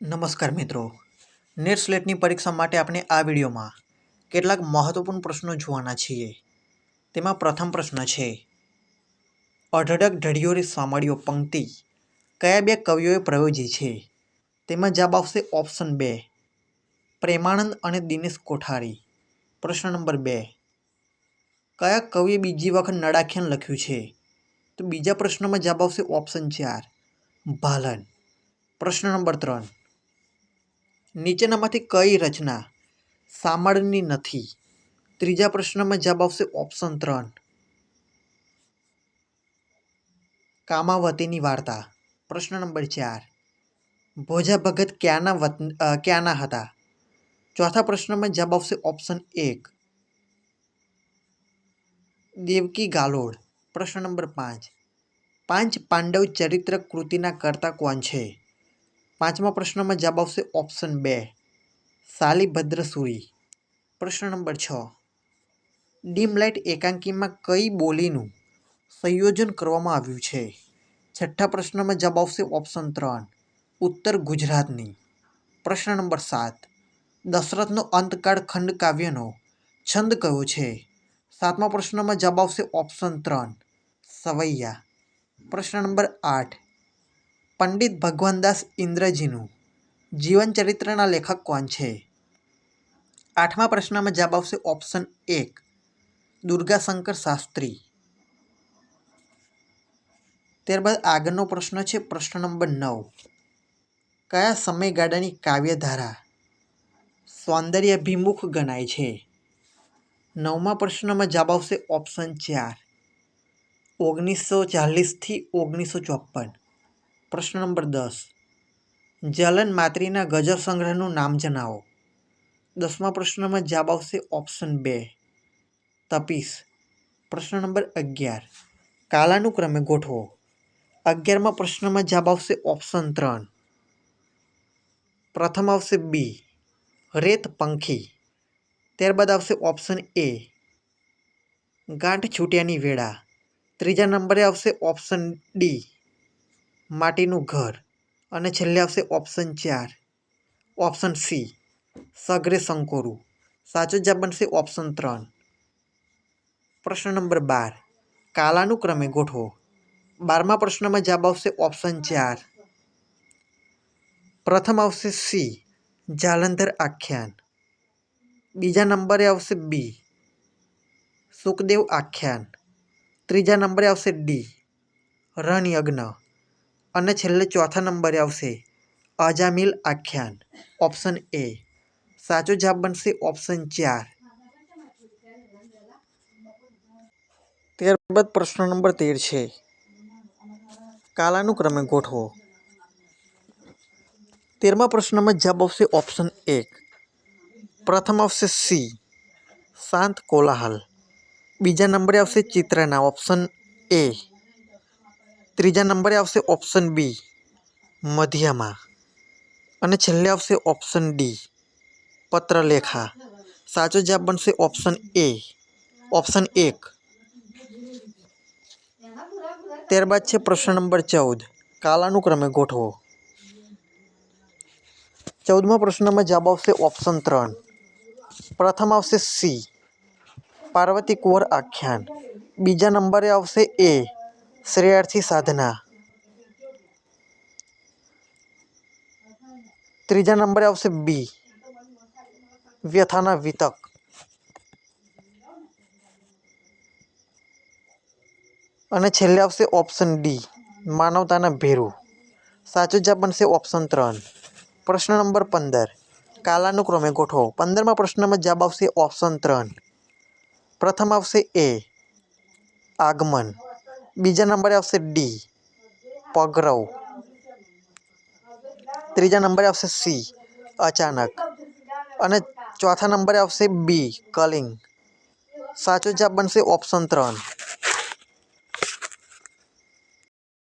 નમસ્કાર મિત્રો, નેટ સ્લેટની પરીક્ષા માટે આપણે આ વિડીયોમાં કેટલાક મહત્વપૂર્ણ પ્રશ્નો જોવાના છીએ. તેમાં પ્રથમ પ્રશ્ન છે, અઢળક ઢળિયોરી સામળીઓ પંક્તિ કયા બે કવિઓએ પ્રયોજી છે? તેમાં જવાબ આવશે ઓપ્શન 2, પ્રેમાનંદ અને દિનેશ કોઠારી. પ્રશ્ન નંબર 2, કયા કવિએ બીજી વખત નળાખ્યાન લખ્યું છે? તો બીજા પ્રશ્નમાં જવાબ આવશે ઓપ્શન 4, ભાલન. પ્રશ્ન નંબર 3, નીચેનામાંથી કઈ રચના સામળની નથી? ત્રીજા પ્રશ્નમાં જવાબ આવશે ઓપ્શન 3, કામાવતીની વાર્તા. પ્રશ્ન નંબર 4, ભોજા ભગત ક્યાંના હતા? ચોથા પ્રશ્નમાં જવાબ આવશે ઓપ્શન 1, દેવકી ગાલોડ. પ્રશ્ન નંબર 5, પાંચ પાંડવ ચરિત્ર કૃતિના કર્તા કોણ છે? પાંચમા પ્રશ્નમાં જવાબ આવશે ઓપ્શન 2, શાલિભદ્ર સૂરી. પ્રશ્ન નંબર 6, ડીમ લાઇટ એકાંકીમાં કઈ બોલીનું સંયોજન કરવામાં આવ્યું છે? છઠ્ઠા પ્રશ્નમાં જવાબ આવશે ઓપ્શન 3, ઉત્તર ગુજરાતની. પ્રશ્ન નંબર 7, દશરથનો અંતકાળ ખંડકાવ્યનો છંદ કયો છે? સાતમા પ્રશ્નમાં જવાબ આવશે ઓપ્શન 3, સવૈયા. પ્રશ્ન નંબર 8, પંડિત ભગવાનદાસ ઇંદ્રજીનું જીવન ચરિત્રના લેખક કોણ છે? આઠમા પ્રશ્નમાં જવાબ આવશે ઓપ્શન 1, દુર્ગાશંકર શાસ્ત્રી. ત્યારબાદ આગળનો પ્રશ્ન છે પ્રશ્ન નંબર 9, કયા સમયગાળાની કાવ્યધારા સૌંદર્યાભિમુખ ગણાય છે? નવમા પ્રશ્નમાં જવાબ આવશે ઓપ્શન 4, 1940થી 1954. પ્રશ્ન નંબર 10, જલન માત્રીના ગઝલ સંગ્રહનું નામ જણાવો. દસમા પ્રશ્નમાં જવાબ આવશે ઓપ્શન 2, તપીસ. પ્રશ્ન નંબર 11, કાલાનુક્રમે ગોઠવો. 11મા પ્રશ્નમાં જવાબ આવશે ઓપ્શન 3, પ્રથમ આવશે બી, રેત પંખી. ત્યારબાદ આવશે ઓપ્શન એ, ગાંઠ છૂટ્યાની વેળા. ત્રીજા નંબરે આવશે ઓપ્શન ડી, માટીનું ઘર. અને છેલ્લે આવશે ઓપ્શન 4, ઓપ્શન સી, સગરે શંકોરું. સાચો જવાબ બનશે ઓપ્શન 3. પ્રશ્ન નંબર 12, કાલાનુક્રમે ગોઠવો. 12મા પ્રશ્નમાં જવાબ આવશે ઓપ્શન 4, પ્રથમ આવશે સી, જાલંધર આખ્યાન. બીજા નંબરે આવશે બી, સુખદેવ આખ્યાન. ત્રીજા નંબરે આવશે ડી, રણયજ્ઞ. અને છેલ્લે ચોથા નંબરે આવશે અજામિલ આખ્યાન. Option A. સાચો જવાબ બનશે ઓપ્શન 4. ત્યારબાદ પ્રશ્ન નંબર 13 છે, કાલાનુક્રમે ગોઠવો. 13મા પ્રશ્નમાં જવાબ આવશે ઓપ્શન 1, પ્રથમ આવશે સી, શાંત કોલાહલ. બીજા નંબરે આવશે ચિત્રના. Option A. ત્રીજા નંબરે આવશે ઓપ્શન બી, મધ્યમાં. અને છેલ્લે આવશે ઓપ્શન ડી, પત્રલેખા. સાચો જવાબ બનશે ઓપ્શન એ, ઓપ્શન 1. ત્યારબાદ છે પ્રશ્ન નંબર 14, કાલાનુક્રમે ગોઠવો. 14મા પ્રશ્નમાં જવાબ આવશે ઓપ્શન 3, પ્રથમ આવશે સી, પાર્વતી કુંવર આખ્યાન. બીજા નંબરે આવશે એ, શ્રેયાર્થી સાધના. ત્રીજા નંબરે આવશે બી, વ્યથાના વિતક. અને છેલ્લે આવશે ઓપ્શન ડી, માનવતાના ભેરુ. સાચો જવાબ બનશે ઓપ્શન 3. પ્રશ્ન નંબર 15, કાલાનુક્રમે ગોઠવો. 15મા પ્રશ્નમાં જવાબ આવશે ઓપ્શન 3, પ્રથમ આવશે એ, આગમન. બીજા નંબરે આવશે ડી, પગરવ. ત્રીજા નંબરે આવશે સી, અચાનક. અને ચોથા નંબરે આવશે બી, કલિંગ. સાચો જવાબ બનશે ઓપ્શન 3.